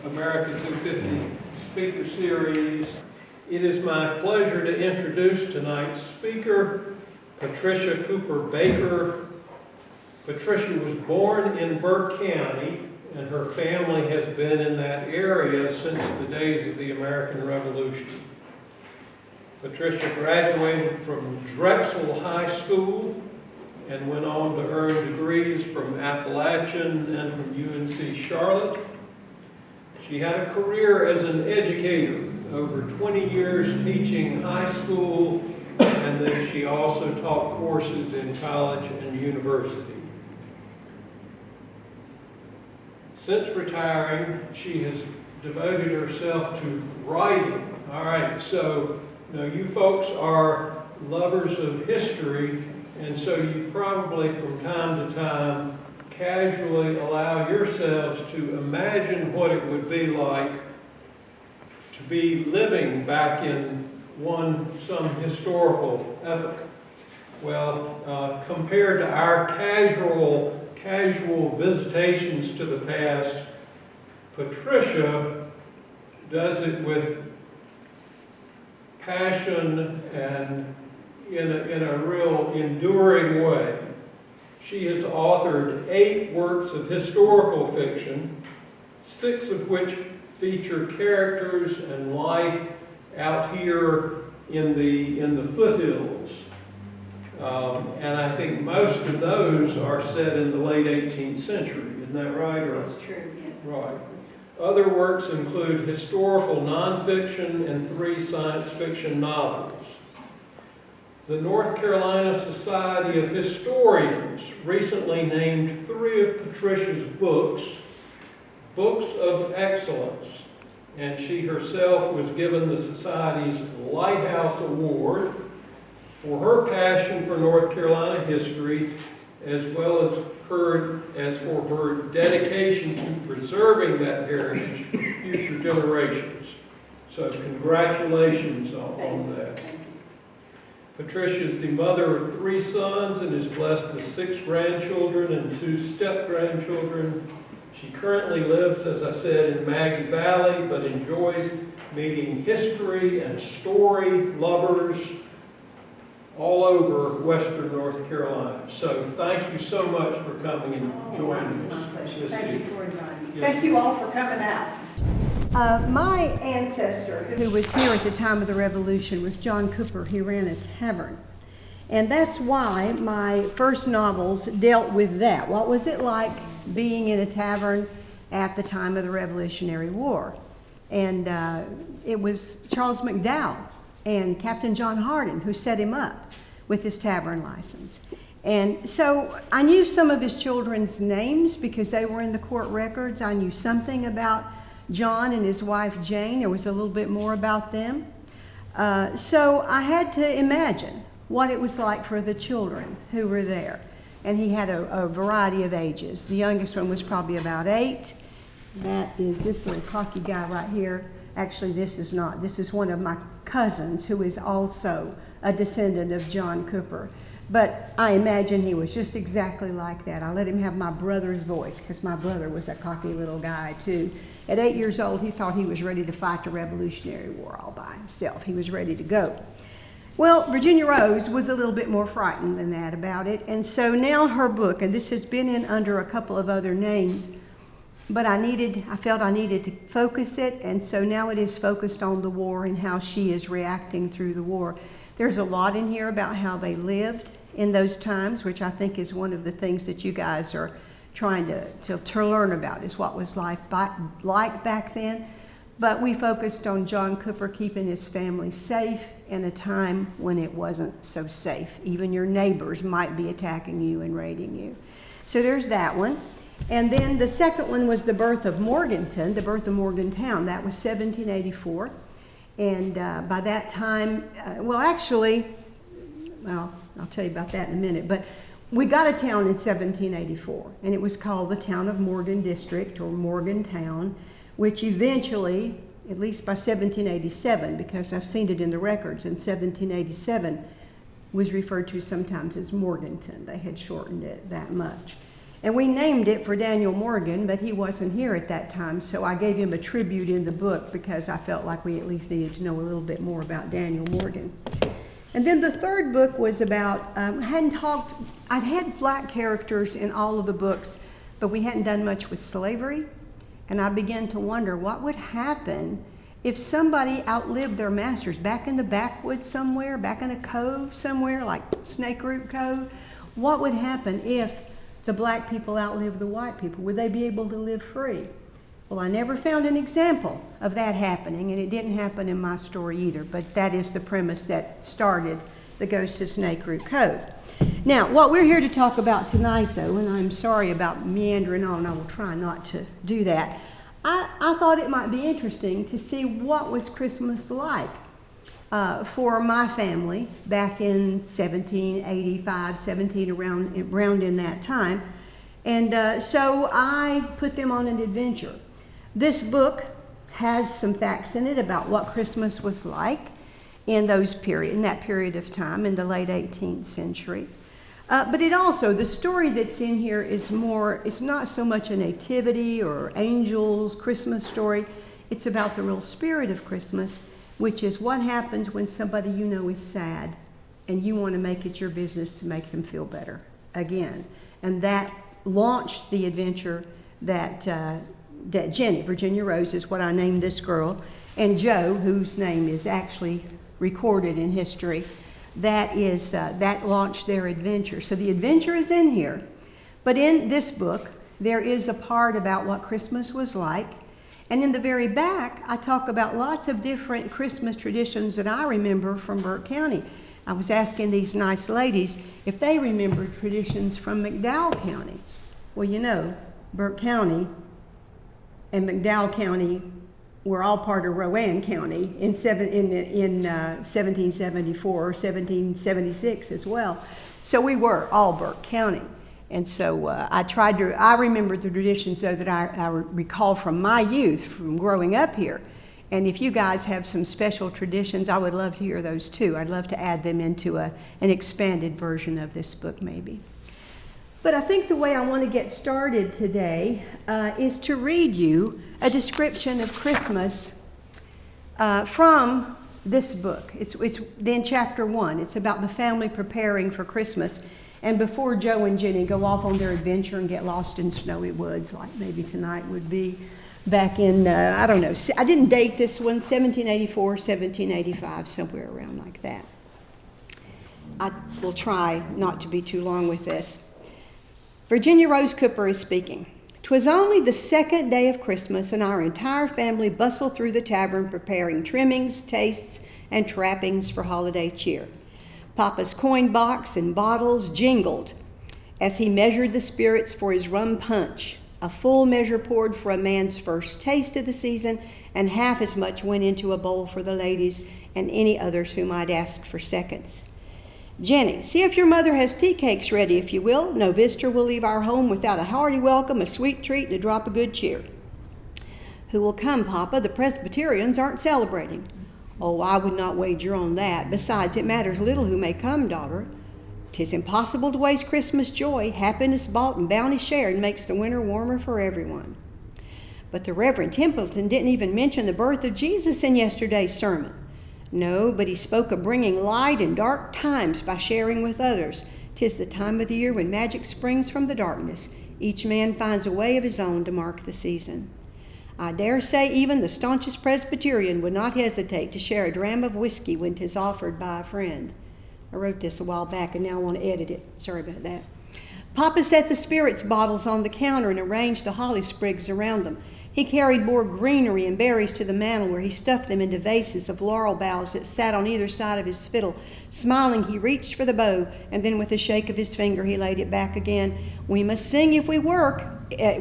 America 250 Speaker Series. It is my pleasure to introduce tonight's speaker, Patricia Cooper Baker. Patricia was born in Burke County, and her family has been in that area since the days of the American Revolution. Patricia graduated from Drexel High School and went on to earn degrees from Appalachian and from UNC Charlotte. She had a career as an educator, over 20 years teaching high school, and then she also taught courses in college and university. Since retiring, she has devoted herself to writing. All right, so you folks are lovers of history, and so you probably from time to time casually allow yourselves to imagine what it would be like to be living back in some historical epoch. Well, compared to our casual visitations to the past, Patricia does it with passion and in a real enduring way. She has authored 8 works of historical fiction, 6 of which feature characters and life out here in the foothills. And I think most of those are set in the late 18th century. Isn't that right? That's true, yeah. Right. Other works include historical nonfiction and 3 science fiction novels. The North Carolina Society of Historians recently named 3 of Patricia's books of excellence, and she herself was given the Society's Lighthouse Award for her passion for North Carolina history, as well as for her dedication to preserving that heritage for future generations. So congratulations on that. Patricia is the mother of 3 sons and is blessed with 6 grandchildren and 2 step-grandchildren. She currently lives, as I said, in Maggie Valley, but enjoys meeting history and story lovers all over western North Carolina. So thank you so much for coming and joining us. My pleasure. Thank you for inviting me. Yes. Thank you all for coming out. My ancestor, who was here at the time of the Revolution, was John Cooper. He ran a tavern. And that's why my first novels dealt with that. What was it like being in a tavern at the time of the Revolutionary War? And it was Charles McDowell and Captain John Hardin who set him up with his tavern license. And so I knew some of his children's names because they were in the court records. I knew something about John and his wife Jane. There was a little bit more about them. So I had to imagine what it was like for the children who were there. And he had a variety of ages. The youngest one was probably about 8. That is this little cocky guy right here. Actually, this is not. This is one of my cousins who is also a descendant of John Cooper. But I imagine he was just exactly like that. I let him have my brother's voice because my brother was a cocky little guy too. At 8 years old, he thought he was ready to fight the Revolutionary War all by himself. He was ready to go. Well, Virginia Rose was a little bit more frightened than that about it. And so now her book, and this has been in under a couple of other names, but I felt I needed to focus it, and so now it is focused on the war and how she is reacting through the war. There's a lot in here about how they lived in those times, which I think is one of the things that you guys are trying to learn about, is what was life like back then. But we focused on John Cooper keeping his family safe in a time when it wasn't so safe. Even your neighbors might be attacking you and raiding you. So there's that one. And then the second one was the birth of Morganton, the birth of Morgantown. That was 1784. And by that time, I'll tell you about that in a minute. But we got a town in 1784, and it was called the Town of Morgan District, or Morgantown, which eventually, at least by 1787, because I've seen it in the records, in 1787, was referred to sometimes as Morganton. They had shortened it that much. And we named it for Daniel Morgan, but he wasn't here at that time, so I gave him a tribute in the book because I felt like we at least needed to know a little bit more about Daniel Morgan. And then the third book was about, I'd had black characters in all of the books, but we hadn't done much with slavery. And I began to wonder what would happen if somebody outlived their masters back in the backwoods somewhere, back in a cove somewhere like Snake Root Cove. What would happen if the black people outlived the white people? Would they be able to live free? Well, I never found an example of that happening, and it didn't happen in my story either, but that is the premise that started The Ghost of Snake Root Cove. Now, what we're here to talk about tonight, though, and I'm sorry about meandering on, I will try not to do that, I thought it might be interesting to see what was Christmas like for my family back in 1785, around in that time. And so I put them on an adventure. This book has some facts in it about what Christmas was like in that period of time in the late 18th century. But it also, the story that's in here is it's not so much a nativity or angels Christmas story. It's about the real spirit of Christmas, which is what happens when somebody you know is sad and you want to make it your business to make them feel better again. And that launched the adventure that Jenny, Virginia Rose is what I named this girl, and Joe, whose name is actually recorded in history, that launched their adventure. So the adventure is in here, but in this book there is a part about what Christmas was like, and in the very back I talk about lots of different Christmas traditions that I remember from Burke County. I was asking these nice ladies if they remember traditions from McDowell County. Well, you know, Burke County and McDowell County were all part of Rowan County in 1774 or 1776 as well. So we were all Burke County. And so I remember the traditions though that I recall from my youth, from growing up here. And if you guys have some special traditions, I would love to hear those too. I'd love to add them into an expanded version of this book maybe. But I think the way I want to get started today is to read you a description of Christmas from this book. It's in chapter 1. It's about the family preparing for Christmas. And before Joe and Jenny go off on their adventure and get lost in snowy woods, like maybe tonight would be, back in, I don't know, I didn't date this one, 1784, 1785, somewhere around like that. I will try not to be too long with this. Virginia Rose Cooper is speaking. "'Twas only the second day of Christmas, and our entire family bustled through the tavern preparing trimmings, tastes, and trappings for holiday cheer. Papa's coin box and bottles jingled as he measured the spirits for his rum punch. A full measure poured for a man's first taste of the season, and half as much went into a bowl for the ladies and any others who might ask for seconds. Jenny, see if your mother has tea cakes ready, if you will. No visitor will leave our home without a hearty welcome, a sweet treat, and a drop of good cheer." "Who will come, Papa? The Presbyterians aren't celebrating." "Oh, I would not wager on that. Besides, it matters little who may come, daughter. 'Tis impossible to waste Christmas joy. Happiness bought and bounty shared makes the winter warmer for everyone." "But the Reverend Templeton didn't even mention the birth of Jesus in yesterday's sermon." "No, but he spoke of bringing light in dark times by sharing with others. 'Tis the time of the year when magic springs from the darkness. Each man finds a way of his own to mark the season. I dare say even the staunchest Presbyterian would not hesitate to share a dram of whiskey when 'tis offered by a friend." I wrote this a while back and now I want to edit it. Sorry about that. "Papa set the spirits bottles on the counter and arranged the holly sprigs around them. He carried more greenery and berries to the mantel where he stuffed them into vases of laurel boughs that sat on either side of his fiddle. Smiling, he reached for the bow, and then with a shake of his finger, he laid it back again. We must sing if we work.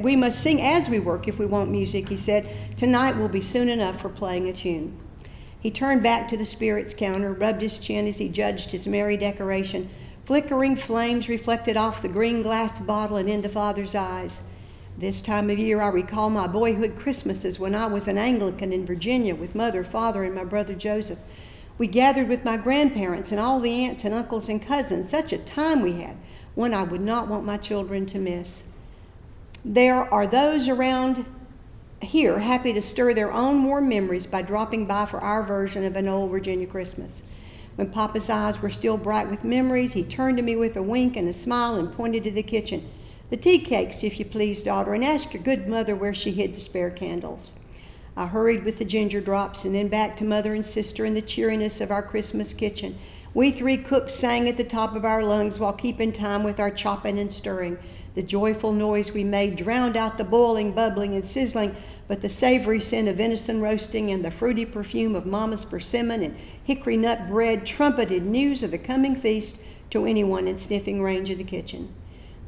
We must sing as we work if we want music," he said. "Tonight will be soon enough for playing a tune." He turned back to the spirits counter, rubbed his chin as he judged his merry decoration. Flickering flames reflected off the green glass bottle and into Father's eyes. "This time of year I recall my boyhood Christmases when I was an Anglican in Virginia with Mother, Father, and my brother Joseph. We gathered with my grandparents and all the aunts and uncles and cousins. Such a time we had, one I would not want my children to miss. There are those around here happy to stir their own warm memories by dropping by for our version of an old Virginia Christmas. When Papa's eyes were still bright with memories, he turned to me with a wink and a smile and pointed to the kitchen. "The tea cakes, if you please, daughter, and ask your good mother where she hid the spare candles." I hurried with the ginger drops and then back to mother and sister in the cheeriness of our Christmas kitchen. We three cooks sang at the top of our lungs while keeping time with our chopping and stirring. The joyful noise we made drowned out the boiling, bubbling, and sizzling, but the savory scent of venison roasting and the fruity perfume of Mama's persimmon and hickory nut bread trumpeted news of the coming feast to anyone in sniffing range of the kitchen.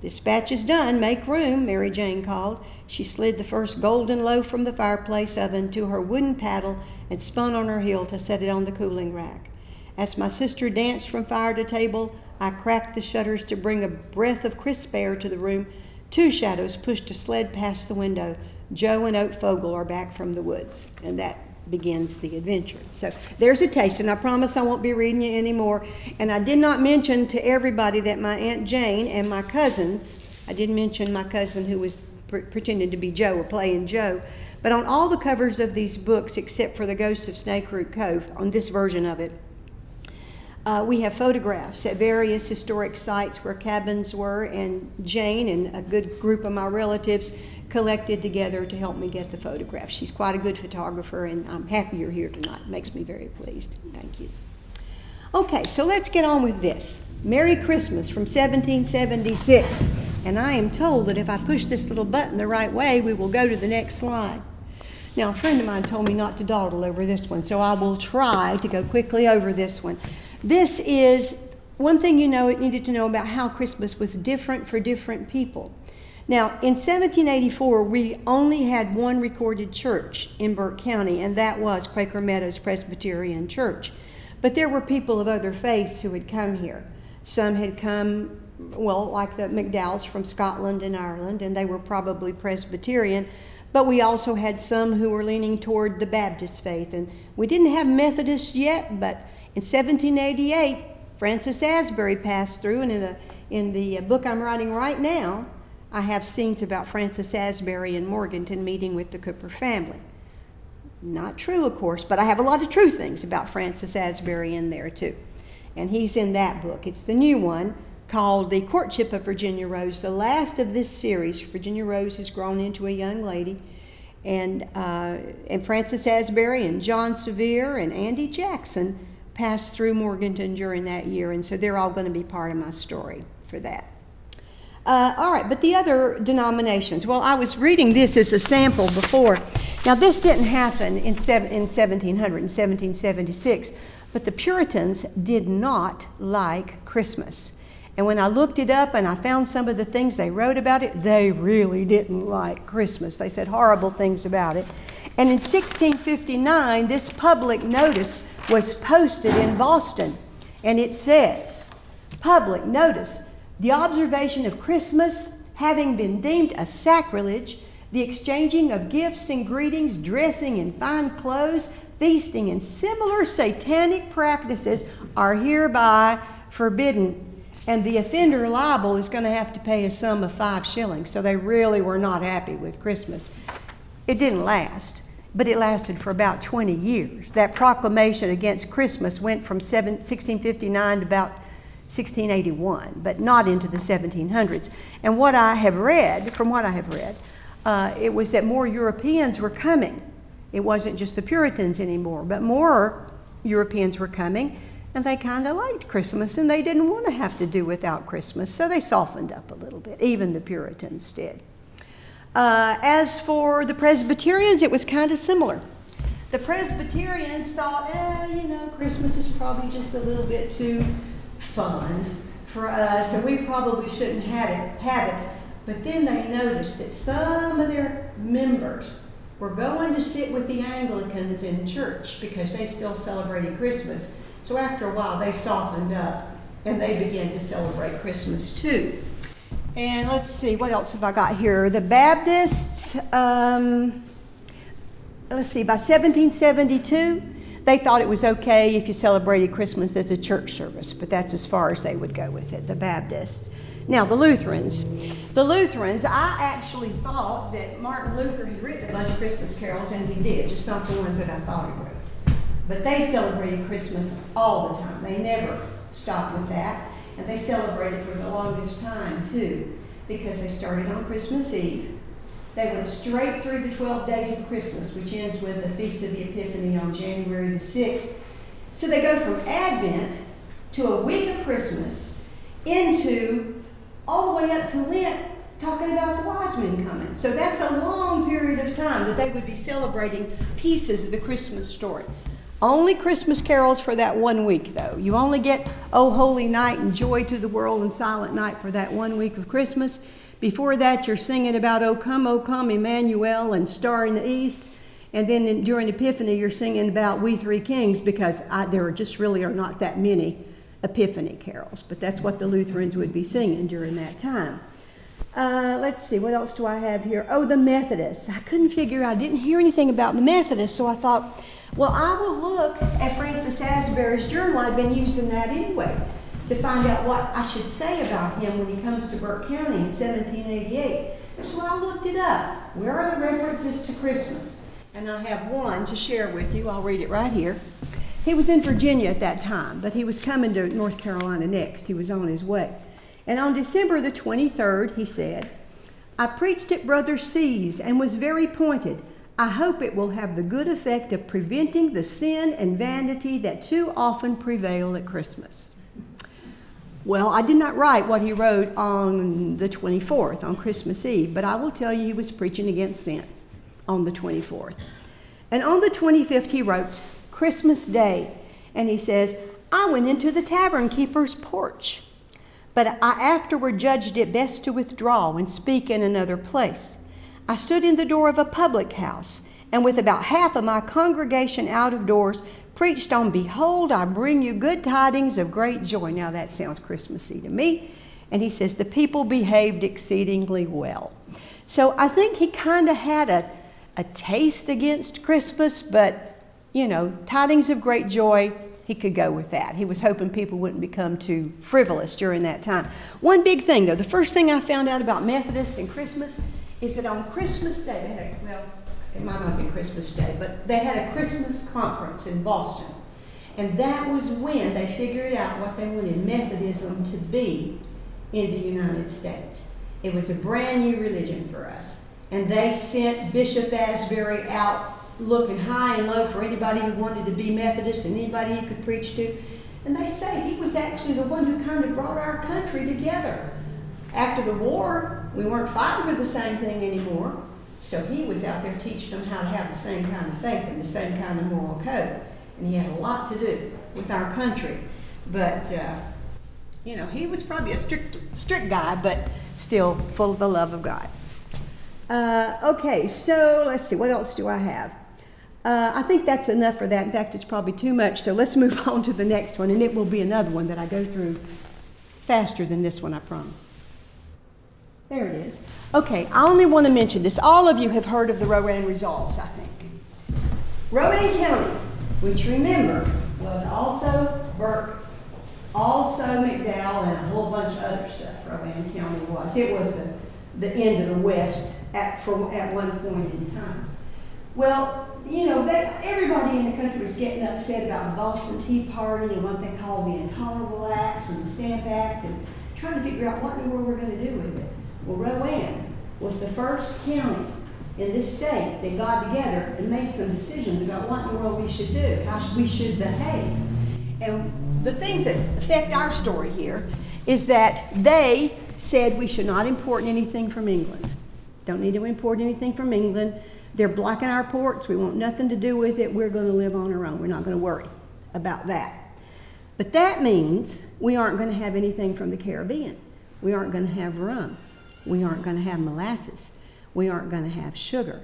"This batch is done. Make room," Mary Jane called. She slid the first golden loaf from the fireplace oven to her wooden paddle and spun on her heel to set it on the cooling rack. As my sister danced from fire to table, I cracked the shutters to bring a breath of crisp air to the room. Two shadows pushed a sled past the window. Joe and Oak Fogel are back from the woods, and that begins the adventure. So there's a taste, and I promise I won't be reading you anymore. And I did not mention to everybody that my Aunt Jane and my cousins, I did mention my cousin who was pretending to be Joe or playing Joe, but on all the covers of these books, except for The Ghost of Snake Root Cove, on this version of it, we have photographs at various historic sites where cabins were, and Jane and a good group of my relatives collected together to help me get the photographs. She's quite a good photographer, and I'm happy you're here tonight. It makes me very pleased. Thank you. Okay, so let's get on with this. Merry Christmas from 1776. And I am told that if I push this little button the right way, we will go to the next slide. Now, a friend of mine told me not to dawdle over this one, so I will try to go quickly over this one. This is one thing you needed to know about how Christmas was different for different people. Now, in 1784, we only had one recorded church in Burke County, and that was Quaker Meadows Presbyterian Church. But there were people of other faiths who had come here. Some had come, like the McDowells from Scotland and Ireland, and they were probably Presbyterian. But we also had some who were leaning toward the Baptist faith. And we didn't have Methodists yet, but in 1788, Francis Asbury passed through, and in the book I'm writing right now, I have scenes about Francis Asbury in Morganton meeting with the Cooper family. Not true, of course, but I have a lot of true things about Francis Asbury in there, too. And he's in that book. It's the new one called The Courtship of Virginia Rose, the last of this series. Virginia Rose has grown into a young lady. And Francis Asbury and John Sevier and Andy Jackson passed through Morganton during that year, and so they're all going to be part of my story for that. All right, but the other denominations. Well, I was reading this as a sample before. Now, this didn't happen in 1776, but the Puritans did not like Christmas. And when I looked it up and I found some of the things they wrote about it, they really didn't like Christmas. They said horrible things about it. And in 1659, this public notice was posted in Boston, and it says, "Public notice, the observation of Christmas having been deemed a sacrilege, the exchanging of gifts and greetings, dressing in fine clothes, feasting, and similar satanic practices are hereby forbidden." And the offender liable is going to have to pay a sum of 5 shillings. So they really were not happy with Christmas. It didn't last, but it lasted for about 20 years. That proclamation against Christmas went from 1659 to about 1681, but not into the 1700s. And from what I have read, it was that more Europeans were coming. It wasn't just the Puritans anymore, but more Europeans were coming, and they kind of liked Christmas, and they didn't want to have to do without Christmas, so they softened up a little bit. Even the Puritans did. As for the Presbyterians, it was kind of similar. The Presbyterians thought, Christmas is probably just a little bit too fun for us, and we probably shouldn't have it. But then they noticed that some of their members were going to sit with the Anglicans in church because they still celebrated Christmas. So after a while, they softened up, and they began to celebrate Christmas too. And let's see, what else have I got here? The Baptists, by 1772, they thought it was okay if you celebrated Christmas as a church service, but that's as far as they would go with it, the Baptists. Now, the Lutherans, I actually thought that Martin Luther had written a bunch of Christmas carols, and he did, just not the ones that I thought he wrote. But they celebrated Christmas all the time. They never stopped with that, and they celebrated for the longest time, too, because they started on Christmas Eve. They went straight through the 12 days of Christmas, which ends with the Feast of the Epiphany on January the 6th. So they go from Advent to a week of Christmas into all the way up to Lent, talking about the wise men coming. So that's a long period of time that they would be celebrating pieces of the Christmas story. Only Christmas carols for that 1 week, though. You only get O Holy Night and Joy to the World and Silent Night for that 1 week of Christmas. Before that, you're singing about O come, Emmanuel, and Star in the East. And then during Epiphany, you're singing about We Three Kings, because there just really are not that many Epiphany carols. But that's what the Lutherans would be singing during that time. Let's see, what else do I have here? Oh, the Methodists. I didn't hear anything about the Methodists, so I thought, well, I will look at Francis Asbury's journal. I've been using that anyway to find out what I should say about him when he comes to Burke County in 1788. So I looked it up. Where are the references to Christmas? And I have one to share with you. I'll read it right here. He was in Virginia at that time, but he was coming to North Carolina next. He was on his way. And on December the 23rd, he said, I preached at Brother C's and was very pointed. I hope it will have the good effect of preventing the sin and vanity that too often prevail at Christmas. Well, I did not write what he wrote on the 24th, on Christmas Eve, but I will tell you he was preaching against sin on the 24th. And on the 25th, he wrote, Christmas Day, and he says, I went into the tavern keeper's porch, but I afterward judged it best to withdraw and speak in another place. I stood in the door of a public house, and with about half of my congregation out of doors, preached on, Behold, I bring you good tidings of great joy. Now that sounds Christmassy to me. And he says, the people behaved exceedingly well. So I think he kind of had a taste against Christmas, but, tidings of great joy, he could go with that. He was hoping people wouldn't become too frivolous during that time. One big thing, though, the first thing I found out about Methodists and Christmas is that on Christmas Day, they had it might not be Christmas Day, but they had a Christmas conference in Boston. And that was when they figured out what they wanted Methodism to be in the United States. It was a brand new religion for us. And they sent Bishop Asbury out looking high and low for anybody who wanted to be Methodist and anybody he could preach to. And they say he was actually the one who kind of brought our country together. After the war, we weren't fighting for the same thing anymore. So he was out there teaching them how to have the same kind of faith and the same kind of moral code. And he had a lot to do with our country. But, he was probably a strict guy, but still full of the love of God. Okay, so let's see, what else do I have? I think that's enough for that. In fact, it's probably too much. So let's move on to the next one, and it will be another one that I go through faster than this one, I promise. There it is. Okay, I only want to mention this. All of you have heard of the Rowan Resolves, I think. Rowan County, which remember was also Burke, also McDowell, and a whole bunch of other stuff Rowan County was. It was the end of the West at one point in time. Well, everybody in the country was getting upset about the Boston Tea Party and what they call the Intolerable Acts and the Stamp Act and trying to figure out what in the world we're going to do with it. Well, Rowan was the first county in this state that got together and made some decisions about what in the world we should do, how we should behave. And the things that affect our story here is that they said we should not import anything from England. Don't need to import anything from England. They're blocking our ports. We want nothing to do with it. We're going to live on our own. We're not going to worry about that. But that means we aren't going to have anything from the Caribbean. We aren't going to have rum. We aren't going to have molasses. We aren't going to have sugar.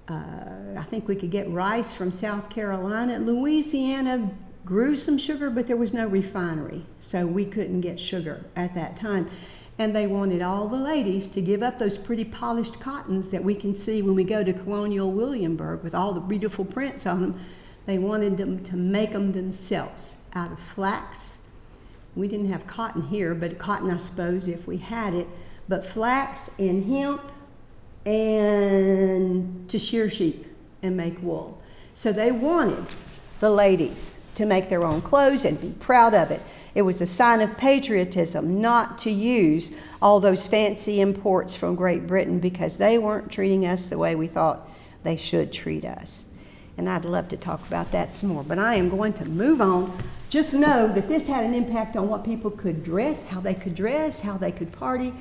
I think we could get rice from South Carolina. Louisiana grew some sugar, but there was no refinery, so we couldn't get sugar at that time. And they wanted all the ladies to give up those pretty polished cottons that we can see when we go to Colonial Williamsburg with all the beautiful prints on them. They wanted them to make them themselves out of flax, we didn't have cotton here, but cotton, I suppose, if we had it, but flax and hemp and to shear sheep and make wool. So they wanted the ladies to make their own clothes and be proud of it. It was a sign of patriotism not to use all those fancy imports from Great Britain because they weren't treating us the way we thought they should treat us. And I'd love to talk about that some more, but I am going to move on. Just know that this had an impact on what people could dress, how they could party,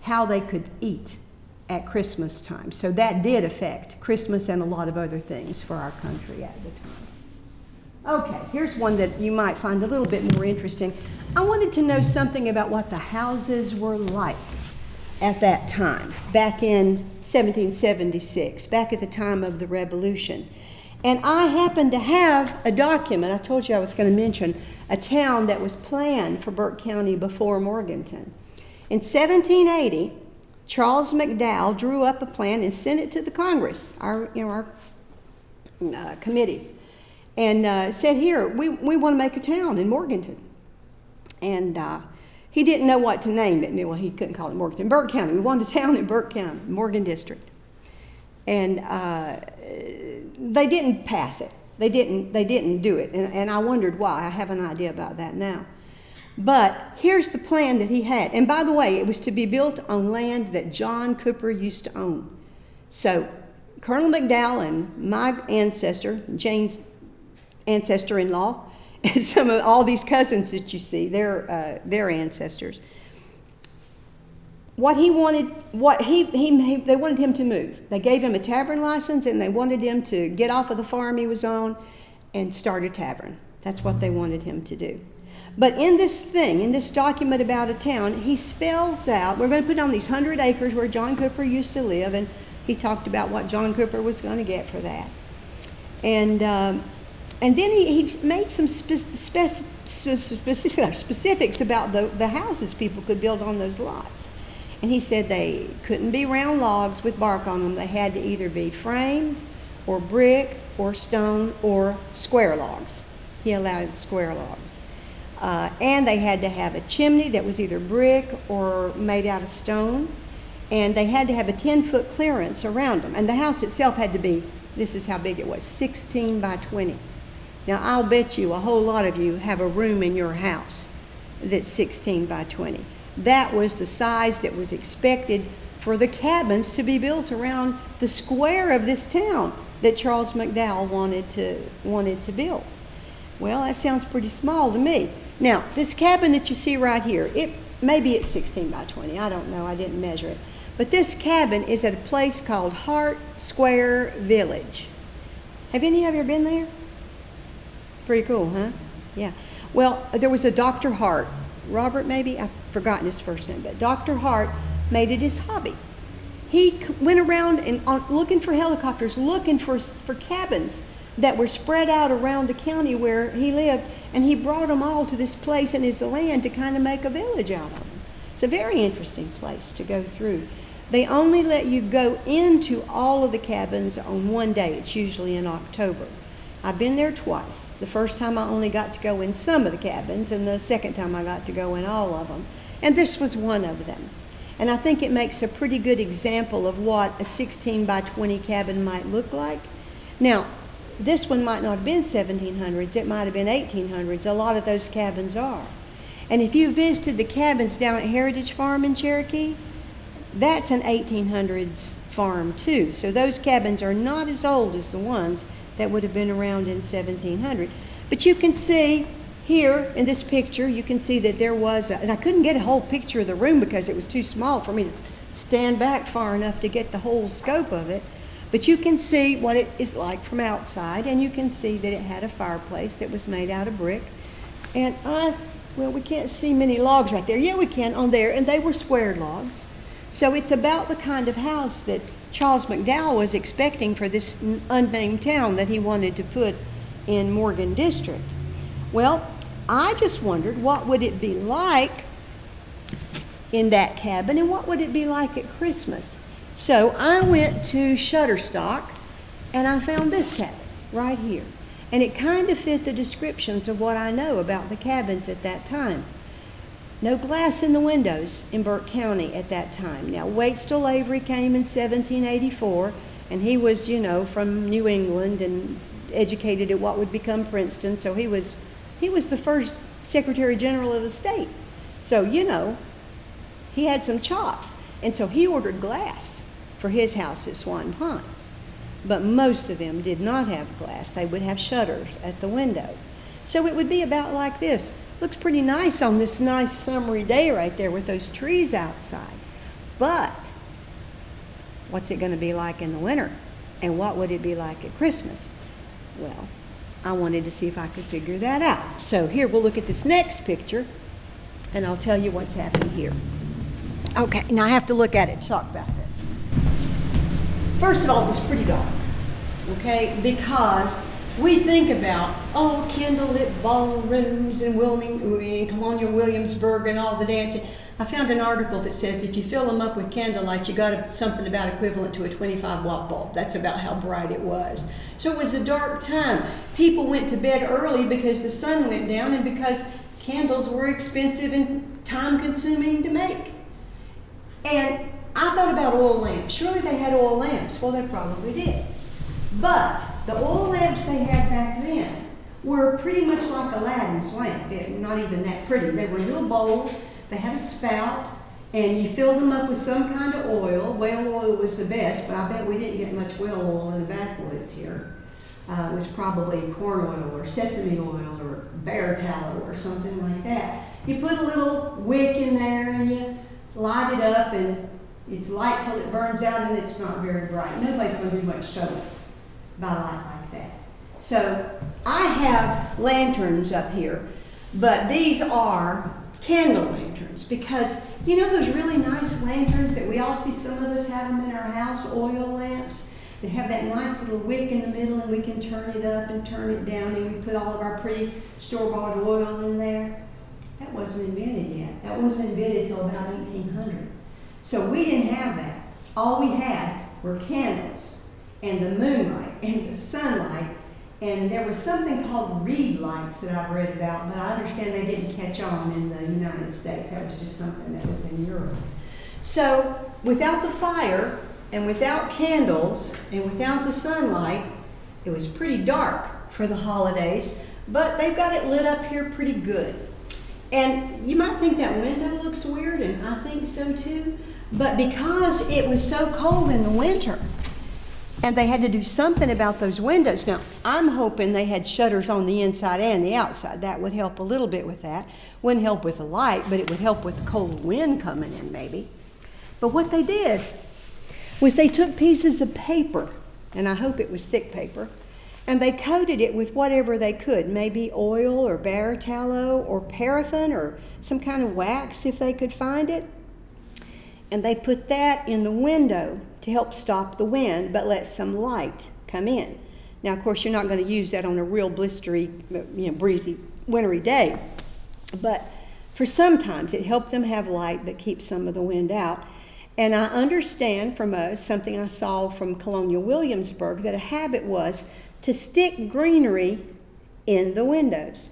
how they could eat at Christmas time. So that did affect Christmas and a lot of other things for our country at the time. Okay, here's one that you might find a little bit more interesting. I wanted to know something about what the houses were like at that time, back in 1776, back at the time of the Revolution. And I happened to have a document. I told you I was going to mention a town that was planned for Burke County before Morganton. In 1780, Charles McDowell drew up a plan and sent it to the Congress, our committee, and said, here, we want to make a town in Morganton. And he didn't know what to name it. Well, he couldn't call it Morganton. Burke County. We wanted a town in Burke County, Morgan District. And they didn't pass it. They didn't do it. And I wondered why. I have an idea about that now. But here's the plan that he had. And by the way, it was to be built on land that John Cooper used to own. So Colonel McDowell and my ancestor, Jane's ancestor-in-law, and all these cousins that you see, their ancestors. They wanted him to move. They gave him a tavern license, and they wanted him to get off of the farm he was on and start a tavern. That's what they wanted him to do. But in this document about a town, he spells out, we're going to put on these 100 acres where John Cooper used to live, and he talked about what John Cooper was going to get for that. And then he made some specifics about the houses people could build on those lots. And he said they couldn't be round logs with bark on them. They had to either be framed or brick or stone or square logs. He allowed square logs. And they had to have a chimney that was either brick or made out of stone. And they had to have a 10-foot clearance around them. And the house itself had to be, this is how big it was, 16 by 20. Now, I'll bet you a whole lot of you have a room in your house that's 16 by 20. That was the size that was expected for the cabins to be built around the square of this town that Charles McDowell wanted to build. Well, that sounds pretty small to me. Now, this cabin that you see right here, maybe it's 16 by 20. I don't know. I didn't measure it. But this cabin is at a place called Hart Square Village. Have any of you ever been there? Pretty cool, huh? Yeah. Well, there was a Dr. Hart. Robert, maybe? I've forgotten his first name. But Dr. Hart made it his hobby. He went around and looking for helicopters, looking for cabins that were spread out around the county where he lived, and he brought them all to this place in his land to kind of make a village out of them. It's a very interesting place to go through. They only let you go into all of the cabins on one day. It's usually in October. I've been there twice. The first time I only got to go in some of the cabins, and the second time I got to go in all of them. And this was one of them. And I think it makes a pretty good example of what a 16 by 20 cabin might look like. Now, this one might not have been 1700s. It might have been 1800s. A lot of those cabins are. And if you visited the cabins down at Heritage Farm in Cherokee, that's an 1800s farm too. So those cabins are not as old as the ones that would have been around in 1700. But you can see here in this picture, you can see that there was, and I couldn't get a whole picture of the room because it was too small for me to stand back far enough to get the whole scope of it. But you can see what it is like from outside, and you can see that it had a fireplace that was made out of brick. And we can't see many logs right there. Yeah, we can on there, and they were squared logs. So it's about the kind of house that Charles McDowell was expecting for this unnamed town that he wanted to put in Morgan District. Well, I just wondered what would it be like in that cabin, and what would it be like at Christmas? So I went to Shutterstock, and I found this cabin right here. And it kind of fit the descriptions of what I know about the cabins at that time. No glass in the windows in Burke County at that time. Now, Waitstill Avery came in 1784, and he was, from New England and educated at what would become Princeton, so he was the first Secretary General of the state. So, he had some chops, and so he ordered glass for his house at Swan Pines. But most of them did not have glass. They would have shutters at the window. So it would be about like this. Looks pretty nice on this nice summery day right there with those trees outside. But what's it going to be like in the winter? And what would it be like at Christmas? Well, I wanted to see if I could figure that out. So here, we'll look at this next picture, and I'll tell you what's happening here. Okay, now I have to look at it to talk about this. First of all, it was pretty dark, okay, because we think about, candlelit ballrooms in Colonial Williamsburg and all the dancing. I found an article that says if you fill them up with candlelight, you got something about equivalent to a 25-watt bulb. That's about how bright it was. So it was a dark time. People went to bed early because the sun went down and because candles were expensive and time-consuming to make. And I thought about oil lamps. Surely they had oil lamps. Well, they probably did. But the oil lamps they had back then were pretty much like Aladdin's lamp. They're not even that pretty. They were little bowls. They had a spout, and you filled them up with some kind of oil. Whale oil was the best, but I bet we didn't get much whale oil in the backwoods here. It was probably corn oil or sesame oil or bear tallow or something like that. You put a little wick in there and you light it up, and it's light till it burns out, and it's not very bright. Nobody's going to do much trouble by light like that. So I have lanterns up here, but these are candle lanterns because, those really nice lanterns that we all see, some of us have them in our house, oil lamps, that have that nice little wick in the middle, and we can turn it up and turn it down, and we put all of our pretty store-bought oil in there. That wasn't invented yet. That wasn't invented till about 1800. So we didn't have that. All we had were candles and the moonlight and the sunlight, and there was something called reed lights that I've read about, but I understand they didn't catch on in the United States. That was just something that was in Europe. So without the fire and without candles and without the sunlight, it was pretty dark for the holidays, but they've got it lit up here pretty good. And you might think that window looks weird, and I think so too, but because it was so cold in the winter, and they had to do something about those windows. Now, I'm hoping they had shutters on the inside and the outside. That would help a little bit with that. Wouldn't help with the light, but it would help with the cold wind coming in maybe. But what they did was they took pieces of paper, and I hope it was thick paper, and they coated it with whatever they could, maybe oil or bear tallow or paraffin or some kind of wax if they could find it. And they put that in the window to help stop the wind, but let some light come in. Now, of course, you're not going to use that on a real blistery, breezy, wintry day. But for sometimes it helped them have light, but keep some of the wind out. And I understand from something I saw from Colonial Williamsburg that a habit was to stick greenery in the windows.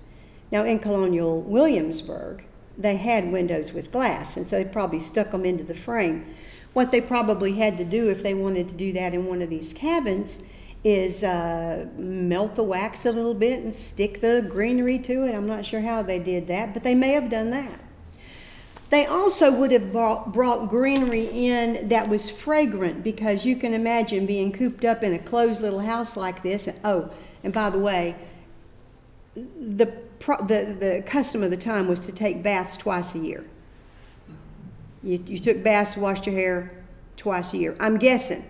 Now, in Colonial Williamsburg, they had windows with glass, and so they probably stuck them into the frame. What they probably had to do if they wanted to do that in one of these cabins is melt the wax a little bit and stick the greenery to it. I'm not sure how they did that, but they may have done that. They also would have brought greenery in that was fragrant, because you can imagine being cooped up in a closed little house like this. And by the way, the custom of the time was to take baths twice a year. You took baths, washed your hair twice a year. I'm guessing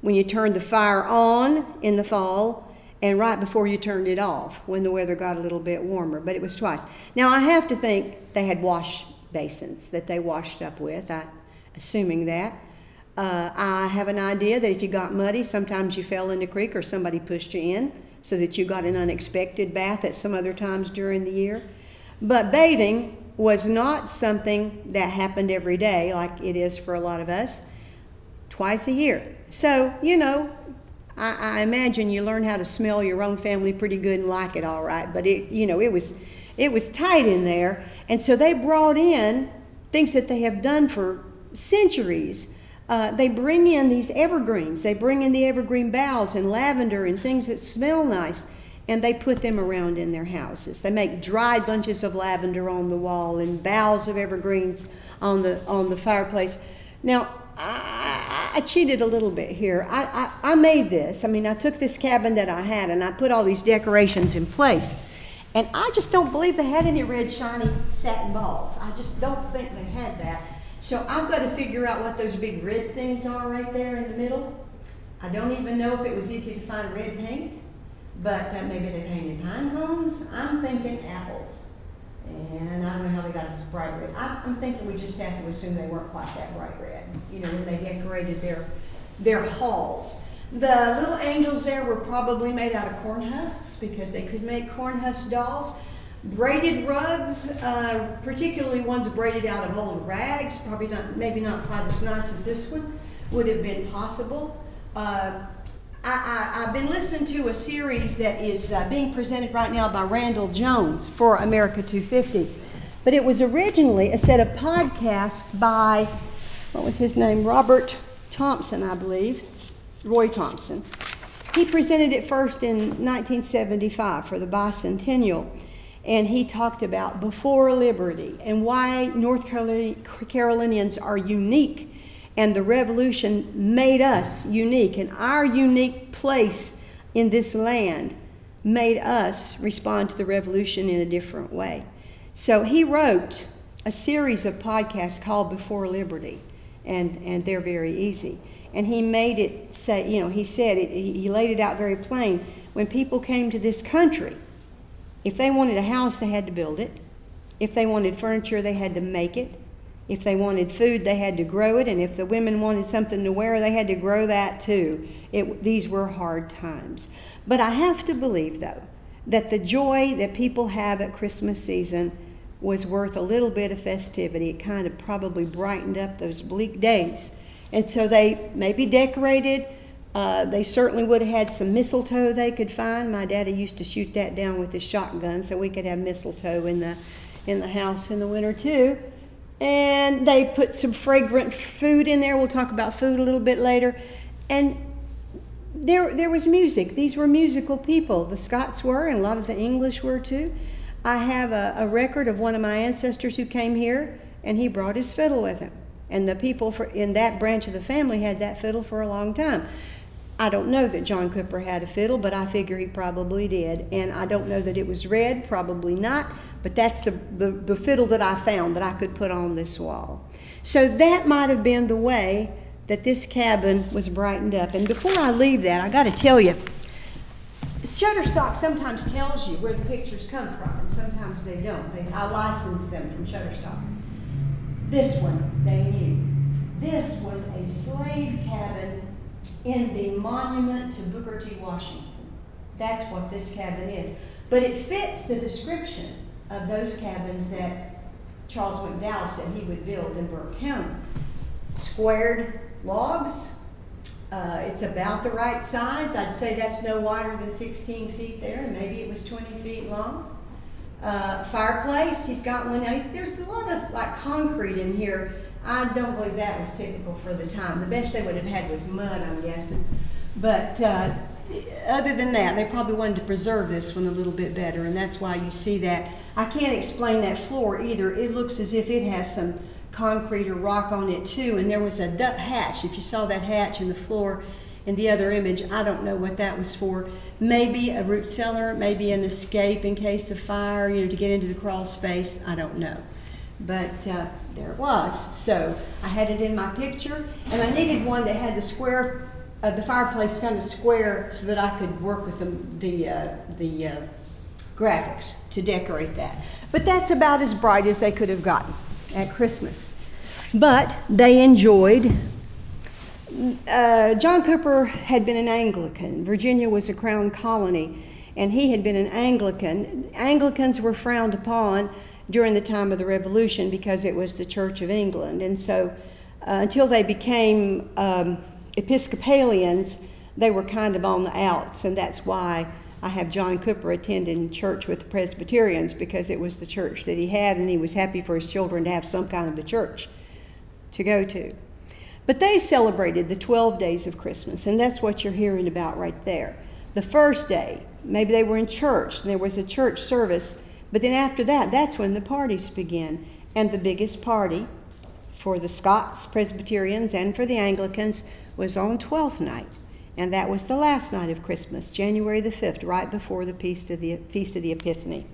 when you turned the fire on in the fall and right before you turned it off when the weather got a little bit warmer, but it was twice. Now, I have to think they had wash basins that they washed up with, assuming that. I have an idea that if you got muddy, sometimes you fell in the creek or somebody pushed you in so that you got an unexpected bath at some other times during the year. But bathing was not something that happened every day like it is for a lot of us, twice a year. So, I imagine you learn how to smell your own family pretty good and like it all right, but it was tight in there, And so they brought in things that they have done for centuries. They bring in these evergreens. They bring in the evergreen boughs and lavender and things that smell nice, and they put them around in their houses. They make dried bunches of lavender on the wall and boughs of evergreens on the fireplace. Now, I cheated a little bit here. I made this. I mean, I took this cabin that I had and I put all these decorations in place. And I just don't believe they had any red shiny satin balls. I just don't think they had that. So I've got to figure out what those big red things are right there in the middle. I don't even know if it was easy to find red paint, but maybe they painted pine cones. I'm thinking apples. And I don't know how they got us bright red. I'm thinking we just have to assume they weren't quite that bright red, you know, when they decorated their halls. The little angels there were probably made out of corn husks because they could make corn husk dolls. Braided rugs, particularly ones braided out of old rags, probably not, maybe not quite as nice as this one, would have been possible. I've been listening to a series that is being presented right now by Randall Jones for America 250. But it was originally a set of podcasts by, what was his name, Robert Thompson, I believe, Roy Thompson. He presented it first in 1975 for the bicentennial. And he talked about before liberty and why North Carolinians are unique. And the revolution made us unique, and our unique place in this land made us respond to the revolution in a different way. So he wrote a series of podcasts called Before Liberty, and they're very easy. And he made it say, you know, he said it, he laid it out very plain. When people came to this country, if they wanted a house, they had to build it. If they wanted furniture, they had to make it. If they wanted food, they had to grow it, and if the women wanted something to wear, they had to grow that too. These were hard times. But I have to believe, though, that the joy that people have at Christmas season was worth a little bit of festivity. It kind of probably brightened up those bleak days. And so they maybe decorated. They certainly would have had some mistletoe they could find. My daddy used to shoot that down with his shotgun so we could have mistletoe in the house in the winter too. And they put some fragrant food in there. We'll talk about food a little bit later. And there was music. These were musical people. The Scots were, and a lot of the English were too. I have a record of one of my ancestors who came here, and he brought his fiddle with him. And the people in that branch of the family had that fiddle for a long time. I don't know that John Cooper had a fiddle, but I figure he probably did. And I don't know that it was red, probably not. But that's the fiddle that I found that I could put on this wall. So that might have been the way that this cabin was brightened up. And before I leave that, I got to tell you, Shutterstock sometimes tells you where the pictures come from, and sometimes they don't. I license them from Shutterstock. This one, they knew. This was a slave cabin in the monument to Booker T. Washington. That's what this cabin is. But it fits the description of those cabins that Charles McDowell said he would build in Burke County. Squared logs. It's about the right size. I'd say that's no wider than 16 feet there, and maybe it was 20 feet long. Fireplace, he's got one. There's a lot of like concrete in here. I don't believe that was typical for the time. The best they would have had was mud, I'm guessing. But other than that, they probably wanted to preserve this one a little bit better, and that's why you see that. I can't explain that floor either. It looks as if it has some concrete or rock on it too, and there was a hatch. If you saw that hatch in the floor in the other image, I don't know what that was for. Maybe a root cellar, maybe an escape in case of fire, to get into the crawl space. I don't know. But there it was. So I had it in my picture, and I needed one that had the square, the fireplace kind of square, so that I could work with the graphics to decorate that. But that's about as bright as they could have gotten at Christmas. But they enjoyed. John Cooper had been an Anglican. Virginia was a crown colony, and he had been an Anglican. Anglicans were frowned upon during the time of the Revolution because it was the Church of England. And so until they became Episcopalians, they were kind of on the outs, and that's why I have John Cooper attending church with the Presbyterians because it was the church that he had, and he was happy for his children to have some kind of a church to go to. But they celebrated the 12 days of Christmas, and that's what you're hearing about right there. The first day, maybe they were in church, and there was a church service, but then after that, that's when the parties begin. And the biggest party for the Scots Presbyterians and for the Anglicans was on Twelfth Night. And that was the last night of Christmas, January the 5th, right before the Feast of the Epiphany.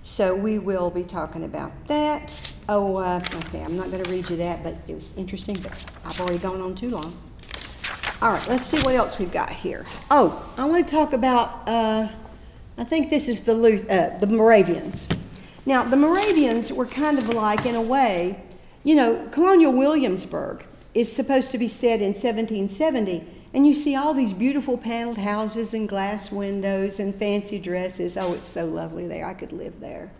So we will be talking about that. Okay, I'm not going to read you that, but it was interesting, but I've already gone on too long. All right, let's see what else we've got here. Oh, I want to talk about, I think this is the Moravians. Now, the Moravians were kind of like, in a way, Colonial Williamsburg is supposed to be set in 1770, and you see all these beautiful paneled houses and glass windows and fancy dresses. Oh, it's so lovely there. I could live there.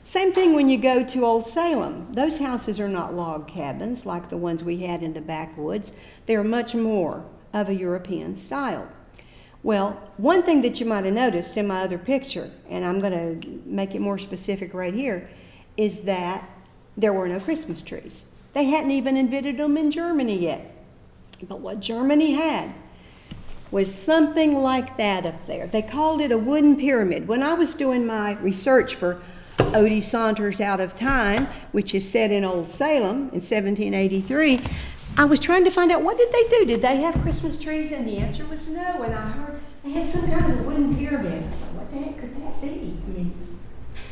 Same thing when you go to Old Salem. Those houses are not log cabins like the ones we had in the backwoods. They're much more of a European style. Well, one thing that you might have noticed in my other picture, and I'm going to make it more specific right here, is that there were no Christmas trees. They hadn't even invented them in Germany yet. But what Germany had was something like that up there. They called it a wooden pyramid. When I was doing my research for Odie Saunders' Out of Time, which is set in Old Salem in 1783, I was trying to find out, what did they do? Did they have Christmas trees? And the answer was no. And I heard they had some kind of a wooden pyramid. I thought, what the heck could that be?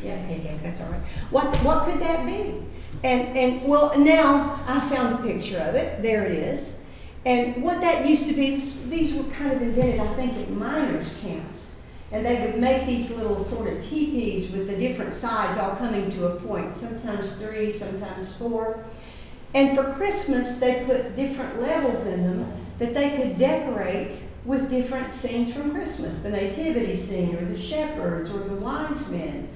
Yeah, that's all right. What could that be? And well, now I found a picture of it. There it is. And what that used to be, these were kind of invented, I think, at miners' camps. And they would make these little sort of teepees with the different sides all coming to a point, sometimes 3, sometimes 4. And for Christmas, they put different levels in them that they could decorate with different scenes from Christmas, the nativity scene, or the shepherds, or the wise men.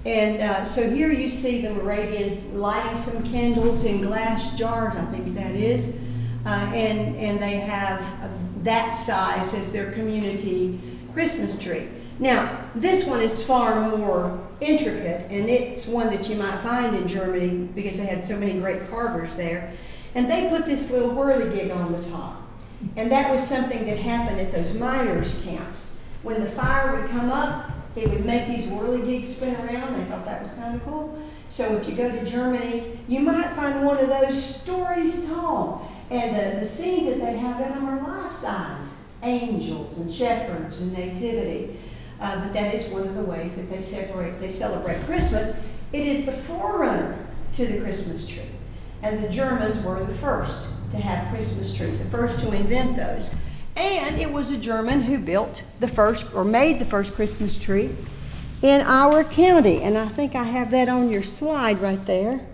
And so here you see the Moravians lighting some candles in glass jars, I think that is. And they have that size as their community Christmas tree. Now, this one is far more intricate, and it's one that you might find in Germany because they had so many great carvers there. And they put this little whirligig on the top. And that was something that happened at those miners' camps. When the fire would come up, it would make these whirligigs spin around. They thought that was kind of cool. So if you go to Germany, you might find one of those stories tall. And the scenes that they have in them are life-size. Angels and shepherds and nativity. But that is one of the ways that they celebrate Christmas. It is the forerunner to the Christmas tree. And the Germans were the first to have Christmas trees, the first to invent those. And it was a German who built the first, or made the first Christmas tree in our county. And I think I have that on your slide right there.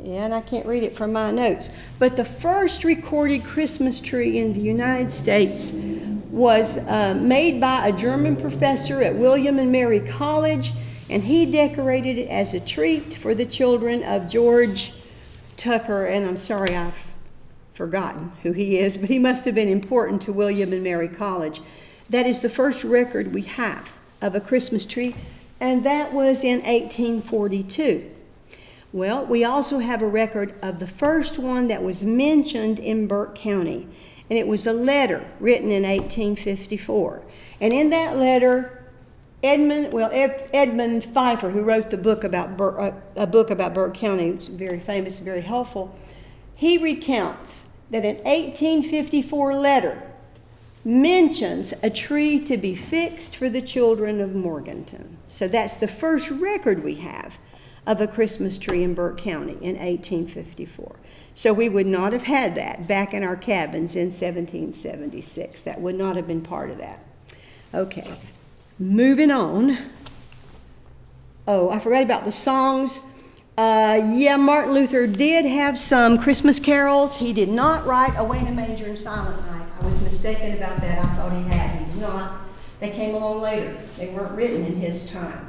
Yeah, and I can't read it from my notes. But the first recorded Christmas tree in the United States was made by a German professor at William and Mary College, and he decorated it as a treat for the children of George Tucker, and I'm sorry I've forgotten who he is, but he must have been important to William and Mary College. That is the first record we have of a Christmas tree, and that was in 1842. Well, we also have a record of the first one that was mentioned in Burke County, and it was a letter written in 1854. And in that letter, Edmund Pfeiffer, who wrote the book about Burke County, it's very famous and very helpful, he recounts that an 1854 letter mentions a tree to be fixed for the children of Morganton. So that's the first record we have of a Christmas tree in Burke County in 1854. So we would not have had that back in our cabins in 1776. That would not have been part of that. Okay, moving on. Oh, I forgot about the songs. Martin Luther did have some Christmas carols. He did not write Away in a Manger and Silent Night. I was mistaken about that. I thought he had. He did not. They came along later. They weren't written in his time.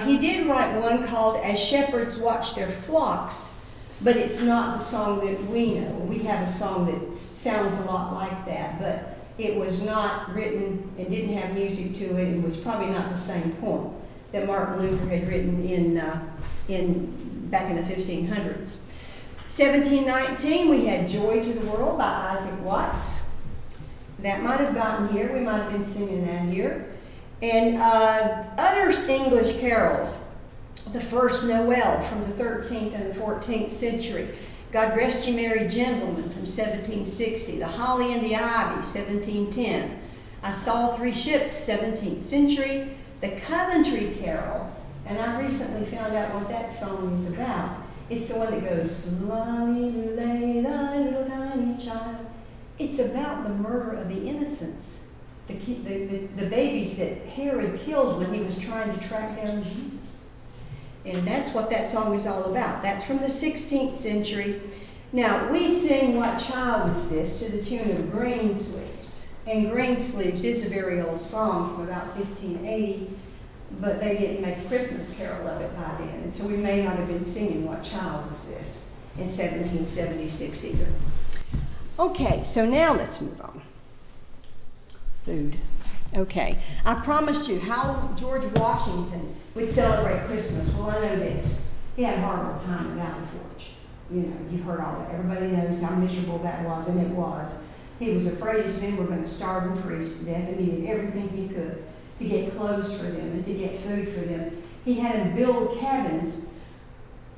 He did write one called As Shepherds Watch Their Flocks, but it's not the song that we know. We have a song that sounds a lot like that, but it was not written and didn't have music to it, and was probably not the same poem that Martin Luther had written back in the 1500s. 1719, we had Joy to the World by Isaac Watts. That might have gotten here. We might have been singing that here. And other English carols. The first Noel from the 13th and the 14th century. God Rest Ye Merry Gentlemen from 1760. The Holly and the Ivy, 1710. I Saw Three Ships, 17th century. The Coventry Carol, and I recently found out what that song is about. It's the one that goes, "Slowly lay thy little tiny child." It's about the murder of the innocents, the babies that Herod killed when he was trying to track down Jesus. And that's what that song is all about. That's from the 16th century. Now, we sing "What Child Is This" to the tune of Greensleeves. And Greensleeves is a very old song from about 1580, but they didn't make a Christmas carol of it by then. And so we may not have been singing "What Child Is This" in 1776 either. Okay, so now let's move on. Food. Okay, I promised you how George Washington would celebrate Christmas. Well, I know this. He had a horrible time in Valley Forge. You know, you've heard all that. Everybody knows how miserable that was, and it was. He was afraid his men were going to starve and freeze to death, and he did everything he could to get clothes for them and to get food for them. He had them build cabins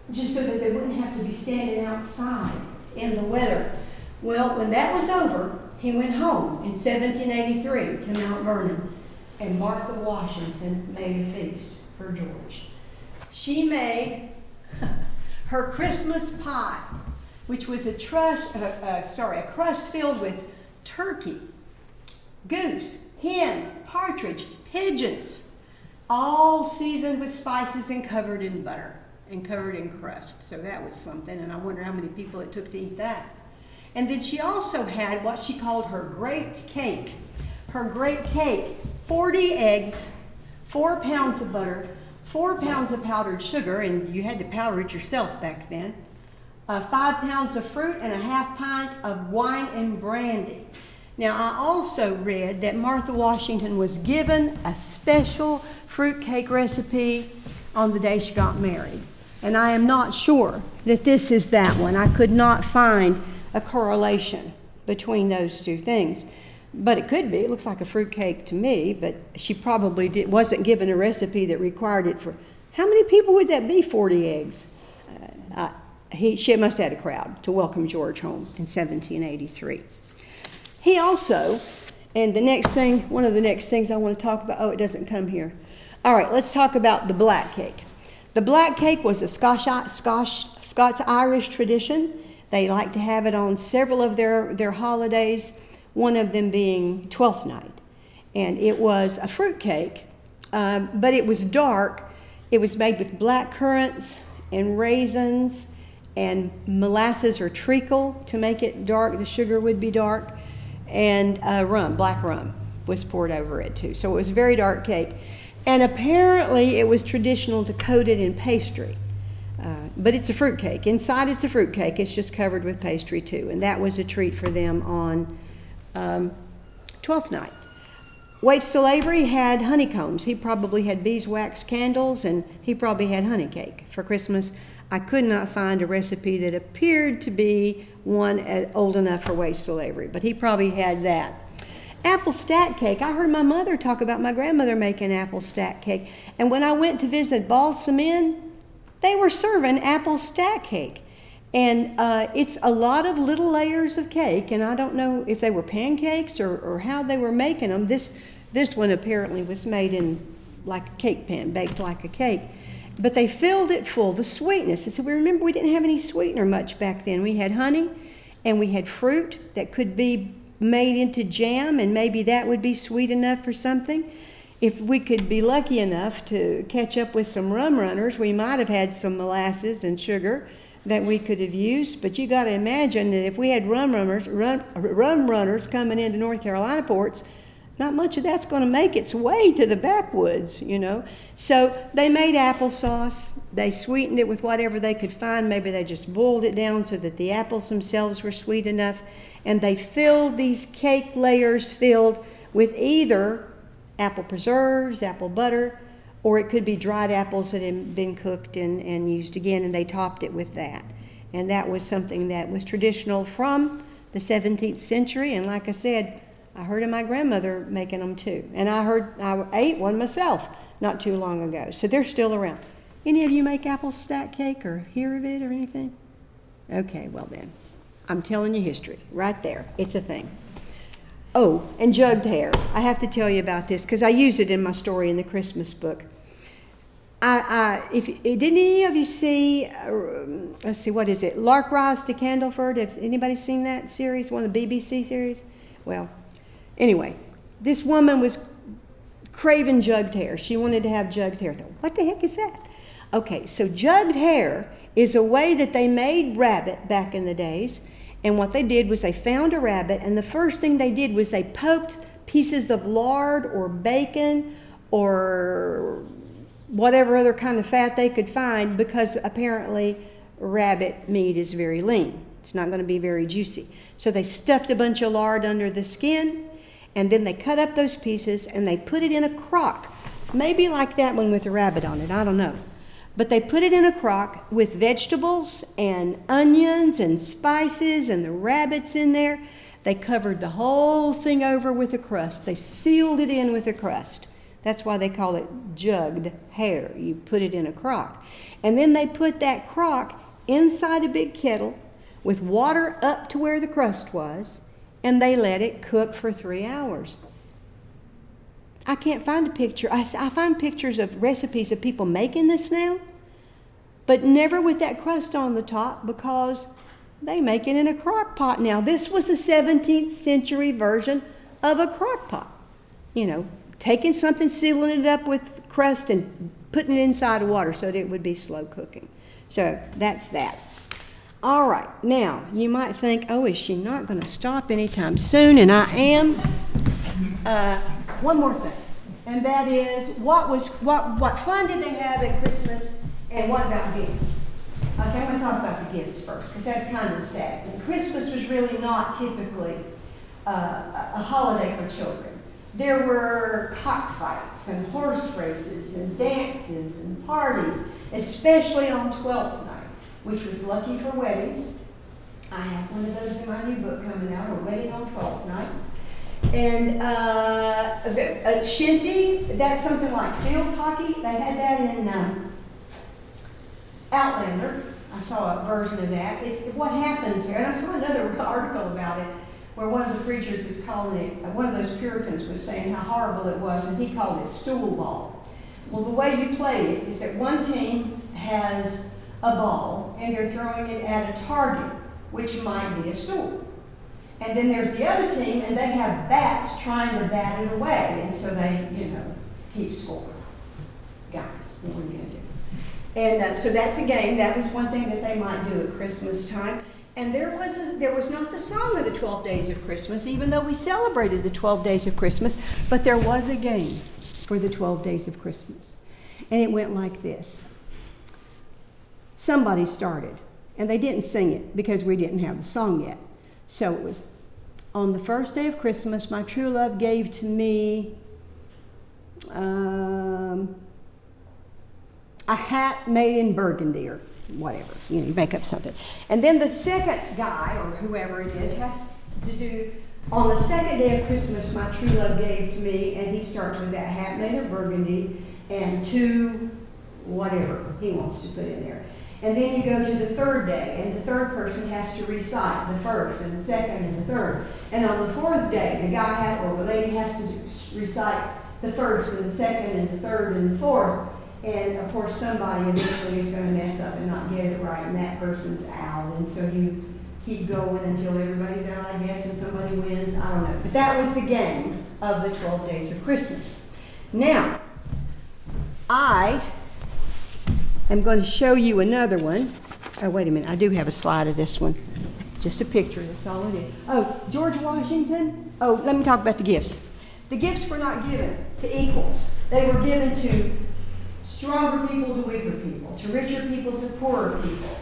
just so that they wouldn't have to be standing outside in the weather. Well, when that was over, he went home in 1783 to Mount Vernon, and Martha Washington made a feast for George. She made her Christmas pie, which was a crust filled with turkey, goose, hen, partridge, pigeons, all seasoned with spices and covered in butter and covered in crust. So that was something, and I wonder how many people it took to eat that. And then she also had what she called her great cake. Her great cake, 40 eggs, 4 pounds of butter, 4 pounds of powdered sugar, and you had to powder it yourself back then, 5 pounds of fruit, and a half pint of wine and brandy. Now, I also read that Martha Washington was given a special fruitcake recipe on the day she got married. And I am not sure that this is that one. I could not find a correlation between those two things. But it could be. It looks like a fruitcake to me, but she probably wasn't given a recipe that required it for... How many people would that be, 40 eggs? She must have had a crowd to welcome George home in 1783. He also, and one of the next things I want to talk about, it doesn't come here. All right, let's talk about the black cake. The black cake was a Scots-Irish tradition. They like to have it on several of their holidays, one of them being Twelfth Night. And it was a fruit cake, but it was dark. It was made with black currants and raisins and molasses or treacle to make it dark. The sugar would be dark. And rum, black rum, was poured over it too. So it was a very dark cake. And apparently it was traditional to coat it in pastry. But it's a fruit cake. Inside it's a fruit cake. It's just covered with pastry too. And that was a treat for them on Twelfth Night. Waits till Avery had honeycombs. He probably had beeswax candles, and he probably had honey cake for Christmas. I could not find a recipe that appeared to be one old enough for Waits till Avery, but he probably had that. Apple stack cake. I heard my mother talk about my grandmother making apple stack cake. And when I went to visit Balsam Inn, they were serving apple stack cake. And it's a lot of little layers of cake, and I don't know if they were pancakes or how they were making them. This one apparently was made in like a cake pan, baked like a cake. But they filled it full, the sweetness. And so we didn't have any sweetener much back then. We had honey, and we had fruit that could be made into jam, and maybe that would be sweet enough for something. If we could be lucky enough to catch up with some rum runners, we might have had some molasses and sugar that we could have used. But you got to imagine that if we had rum runners coming into North Carolina ports, not much of that's going to make its way to the backwoods, you know. So they made applesauce. They sweetened it with whatever they could find. Maybe they just boiled it down so that the apples themselves were sweet enough. And they filled these cake layers filled with either apple preserves, apple butter, or it could be dried apples that had been cooked and used again, and they topped it with that. And that was something that was traditional from the 17th century, and like I said, I heard of my grandmother making them too. And I ate one myself not too long ago. So they're still around. Any of you make apple stack cake or hear of it or anything? Okay, well then, I'm telling you history right there. It's a thing. Oh, and jugged hare. I have to tell you about this because I used it in my story in the Christmas book. Didn't any of you see, let's see, what is it? Lark Rise to Candleford. Has anybody seen that series, one of the BBC series? Well, anyway, this woman was craving jugged hare. She wanted to have jugged hare. I thought, what the heck is that? Okay, so jugged hare is a way that they made rabbit back in the days. And what they did was they found a rabbit, and the first thing they did was they poked pieces of lard or bacon or whatever other kind of fat they could find, because apparently rabbit meat is very lean. It's not going to be very juicy. So they stuffed a bunch of lard under the skin, and then they cut up those pieces and they put it in a crock. Maybe like that one with a rabbit on it, I don't know. But they put it in a crock with vegetables and onions and spices and the rabbits in there. They covered the whole thing over with a crust. They sealed it in with a crust. That's why they call it jugged hare. You put it in a crock. And then they put that crock inside a big kettle with water up to where the crust was, and they let it cook for 3 hours. I can't find a picture. I find pictures of recipes of people making this now, but never with that crust on the top, because they make it in a crock pot now. This was a 17th century version of a crock pot. You know, taking something, sealing it up with crust and putting it inside of water so that it would be slow cooking. So that's that. All right, now you might think, oh, is she not going to stop anytime soon? And I am. One more thing, and that is what fun did they have at Christmas, and what about gifts? Okay, I'm going to talk about the gifts first, because that's kind of sad. And Christmas was really not typically a holiday for children. There were cockfights and horse races and dances and parties, especially on 12th night, which was lucky for weddings. I have one of those in my new book coming out, A Wedding on 12th Night. And a shinty, that's something like field hockey. They had that in Outlander. I saw a version of that. It's what happens here. And I saw another article about it where one of the preachers is calling it, one of those Puritans was saying how horrible it was, and he called it stool ball. Well, the way you play it is that one team has a ball, and they're throwing it at a target, which might be a stool. And then there's the other team, and they have bats trying to bat it away, and so they, keep score. Guys, what are you going to do? And so that's a game. That was one thing that they might do at Christmas time. And there was not the song of the 12 Days of Christmas, even though we celebrated the 12 Days of Christmas, but there was a game for the 12 Days of Christmas. And it went like this. Somebody started, and they didn't sing it because we didn't have the song yet. So it was, on the first day of Christmas, my true love gave to me a hat made in burgundy or whatever. You make up something. And then the second guy, or whoever it is, has to do, on the second day of Christmas, my true love gave to me, and he starts with that hat made of burgundy and two whatever he wants to put in there. And then you go to the third day, and the third person has to recite the first and the second and the third. And on the fourth day, the guy or the lady has to recite the first and the second and the third and the fourth. And of course, somebody eventually is going to mess up and not get it right, and that person's out. And so you keep going until everybody's out, I guess, and somebody wins. I don't know. But that was the game of the 12 Days of Christmas. Now, I I'm going to show you another one. Oh, wait a minute. I do have a slide of this one. Just a picture. That's all it is. Oh, George Washington. Oh, let me talk about the gifts. The gifts were not given to equals. They were given to stronger people to weaker people, to richer people to poorer people,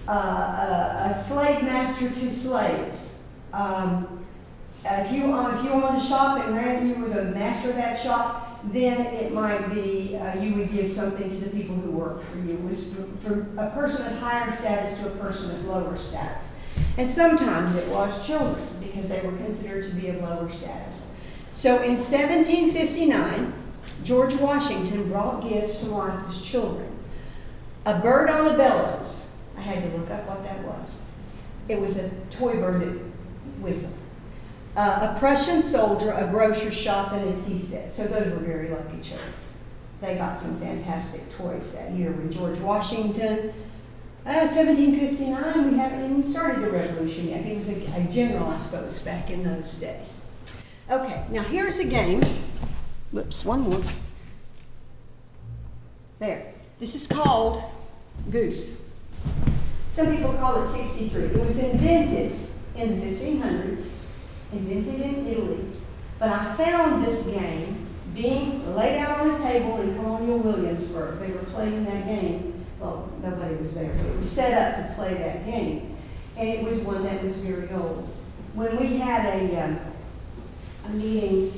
a slave master to slaves. If you owned a shop and you were the master of that shop, then it might be you would give something to the people who worked for you. It was from a person of higher status to a person of lower status. And sometimes it was children, because they were considered to be of lower status. So in 1759, George Washington brought gifts to Martha's children. A bird on the bellows. I had to look up what that was. It was a toy bird that whistled. A Prussian soldier, a grocer's shop, and a tea set. So those were very lucky children. They got some fantastic toys that year with George Washington. 1759, we haven't even started the revolution yet. He was a general, I suppose, back in those days. Okay, now here's a game. Whoops, one more. There. This is called Goose. Some people call it 63. It was invented in the 1500s, invented in Italy. But I found this game being laid out on a table in Colonial Williamsburg. They were playing that game. Well, nobody was there, but it was set up to play that game. And it was one that was very old. When we had a meeting,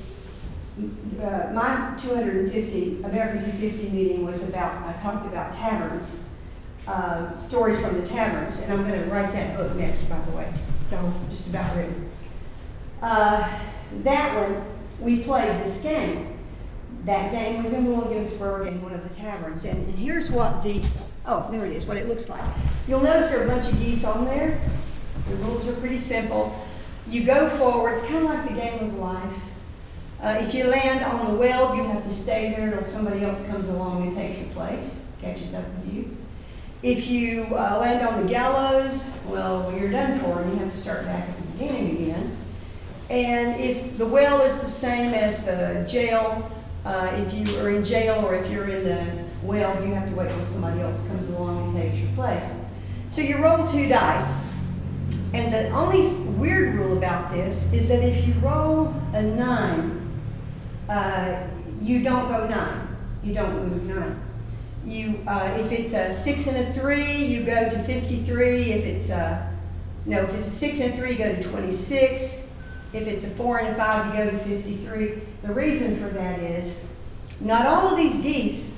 my 250, American 250 meeting was about, I talked about taverns, stories from the taverns, and I'm going to write that book next, by the way. It's all just about written. That one, we played this game. That game was in Williamsburg in one of the taverns. And here's what there it is, what it looks like. You'll notice there are a bunch of geese on there. The rules are pretty simple. You go forward. It's kind of like the game of life. If you land on the well, you have to stay there until somebody else comes along and takes your place, catches up with you. If you land on the gallows, well, you're done for, and you have to start back at the beginning again. And if the well is the same as the jail, if you are in jail or if you're in the well, you have to wait till somebody else comes along and takes your place. So you roll 2 dice. And the only weird rule about this is that if you roll a 9, you don't go 9. You don't move 9. If it's a 6 and a 3, you go to 53. If it's a 6 and a 3, you go to 26. If it's a 4 and a 5, you go to 53. The reason for that is not all of these geese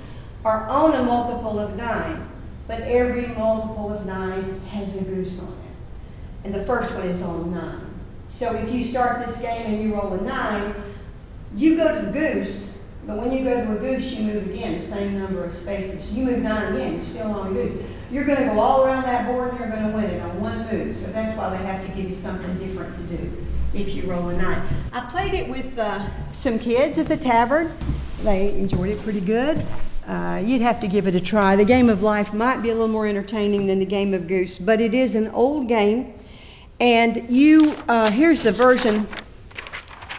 are on a multiple of 9, but every multiple of 9 has a goose on it. And the first one is on 9. So if you start this game and you roll a 9, you go to the goose, but when you go to a goose, you move again, the same number of spaces. You move 9 again, you're still on a goose. You're going to go all around that board and you're going to win it on one move. So that's why they have to give you something different to do if you roll a 9. I played it with some kids at the tavern. They enjoyed it pretty good. You'd have to give it a try. The game of life might be a little more entertaining than the game of goose, but it is an old game. And here's the version.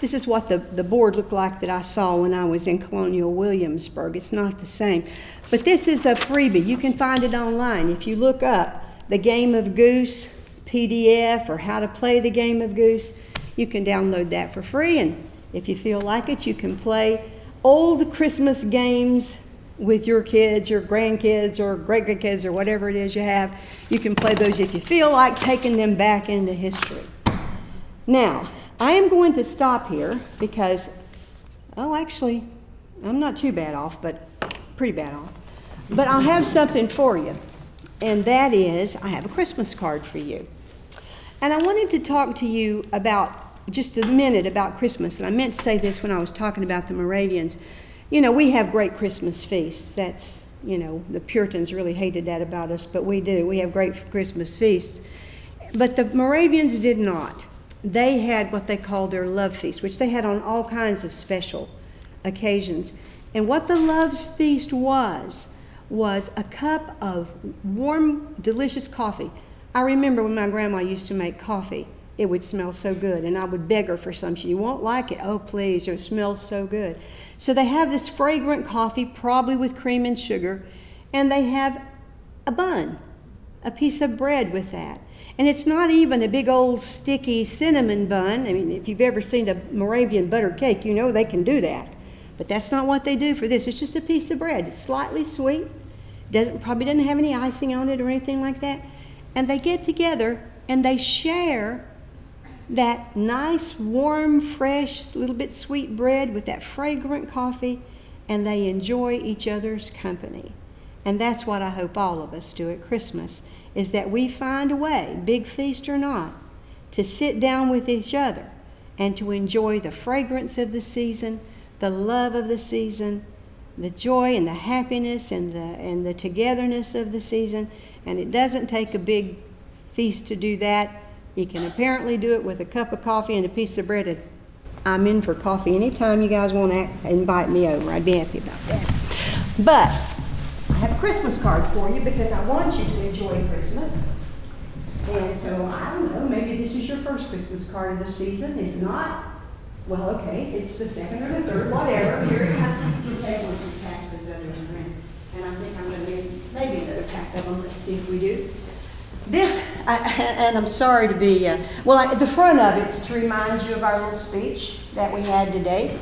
This is what the board looked like that I saw when I was in Colonial Williamsburg. It's not the same. But this is a freebie. You can find it online. If you look up the Game of Goose PDF or how to play the Game of Goose, you can download that for free. And if you feel like it, you can play old Christmas games with your kids, your grandkids, or great-grandkids, or whatever it is you have. You can play those if you feel like taking them back into history. Now, I am going to stop here because, actually, I'm not too bad off, but pretty bad off. But I'll have something for you, and that is I have a Christmas card for you. And I wanted to talk to you about just a minute about Christmas, and I meant to say this when I was talking about the Moravians. You know, we have great Christmas feasts. That's, the Puritans really hated that about us, but we do. We have great Christmas feasts. But the Moravians did not. They had what they called their love feast, which they had on all kinds of special occasions. And what the love feast was a cup of warm, delicious coffee. I remember when my grandma used to make coffee, it would smell so good, and I would beg her for some. You won't like it. Oh, please, it smells so good. So they have this fragrant coffee, probably with cream and sugar, and they have a bun, a piece of bread with that. And it's not even a big old sticky cinnamon bun. I mean, if you've ever seen a Moravian butter cake, you know they can do that. But that's not what they do for this. It's just a piece of bread. It's slightly sweet. Probably doesn't have any icing on it or anything like that. And they get together and they share that nice, warm, fresh, little bit sweet bread with that fragrant coffee, and they enjoy each other's company. And that's what I hope all of us do at Christmas, is that we find a way, big feast or not, to sit down with each other and to enjoy the fragrance of the season, the love of the season, the joy and the happiness and the togetherness of the season. And it doesn't take a big feast to do that. You can apparently do it with a cup of coffee and a piece of bread. I'm in for coffee anytime you guys want to invite me over. I'd be happy about that. But I have a Christmas card for you because I want you to enjoy Christmas. And so, I don't know, maybe this is your first Christmas card of the season. If not, well, okay, it's the second or the third, whatever. Here, we'll take one, just pass those others around. And I think I'm going to get maybe another pack of them. Let's see if we do. This, and I'm sorry to be, the front of it's to remind you of our little speech that we had today.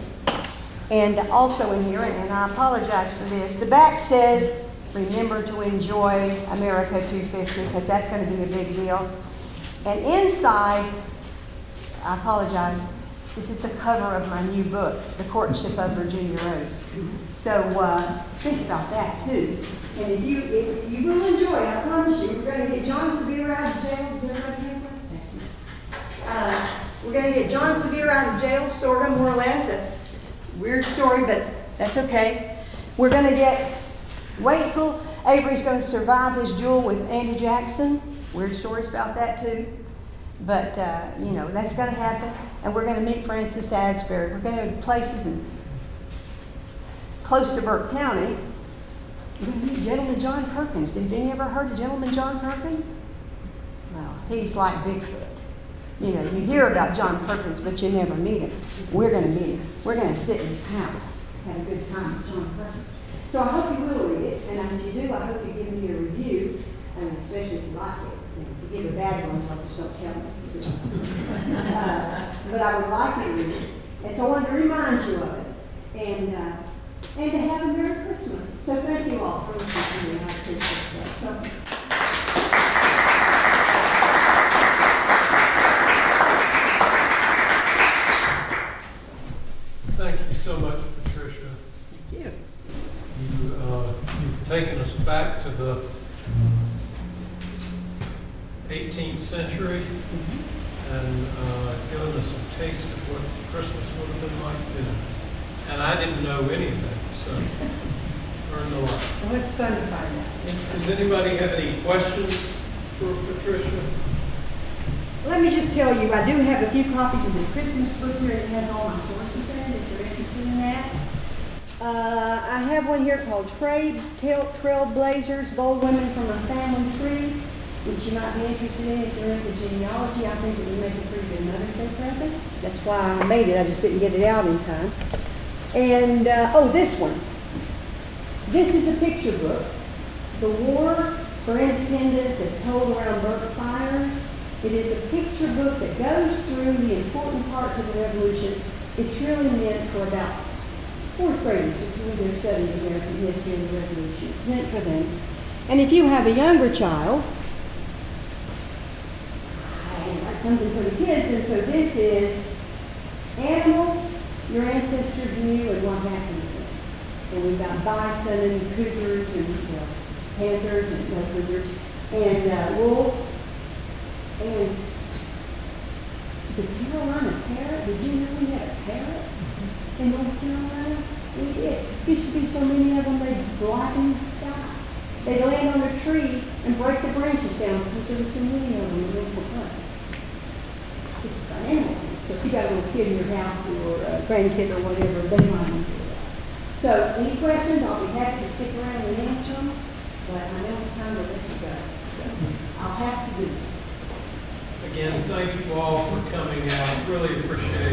And also in here, and I apologize for this, the back says, remember to enjoy America 250, because that's going to be a big deal. And inside, I apologize, this is the cover of my new book, The Courtship of Virginia Rose. So think about that too. And if you will enjoy it, I promise you. We're going to get John Sevier out of jail. Is there a paper? We're going to get John Sevier out of jail, sort of, more or less. That's a weird story, but that's okay. We're going to get Waitsel. Avery's going to survive his duel with Andy Jackson. Weird stories about that too. But, that's going to happen. And we're going to meet Francis Asbury. We're going to go to places close to Burke County. We're going to meet Gentleman John Perkins. Have you ever heard of Gentleman John Perkins? Well, he's like Bigfoot. You hear about John Perkins, but you never meet him. We're going to meet him. We're going to sit in his house, have a good time with John Perkins. So I hope you will read it. And if you do, I hope you give me a review, and especially if you like it. If you give a bad one, I'll just don't tell me. But I would like you to read it. And so I wanted to remind you of it. And to have a Merry Christmas. So thank you all for listening to me. I appreciate that. So, thank you so much, Patricia. thank you. You've taken us back to the 18th century and given us a taste of what Christmas would have been like then. And I didn't know anything, so learned a lot. Well, it's fun to find out. Does anybody have any questions for Patricia? Let me just tell you, I do have a few copies of the Christmas book here. It has all my sources in it, if you're interested in that. I have one here called Trailblazers, Bold Women from a Family Tree, which you might be interested in if you're into genealogy. I think it would make a pretty good Mother's Day present. That's why I made it. I just didn't get it out in time. And, this one. This is a picture book. The War for Independence is told around Burke fires. It is a picture book that goes through the important parts of the Revolution. It's really meant for about fourth graders who are studying American history and the Revolution. It's meant for them. And if you have a younger child, I like something for the kids, and so this is animals your ancestors knew and what happened to them. And we've got bison and cougars and panthers and cougars and wolves. And the Carolina parrot, did you know we had a parrot in North Carolina? We did. Used to be so many of them, they'd blacken the sky. They'd land on a tree and break the branches down because there were so many of them in the local park. It's animals. So if you got a little kid in your house or a grandkid or whatever, they might enjoy that. So any questions, I'll be happy to stick around and answer them. But I know it's time to let you go. So I'll have to do it. Again, thank you all for coming out. Really appreciate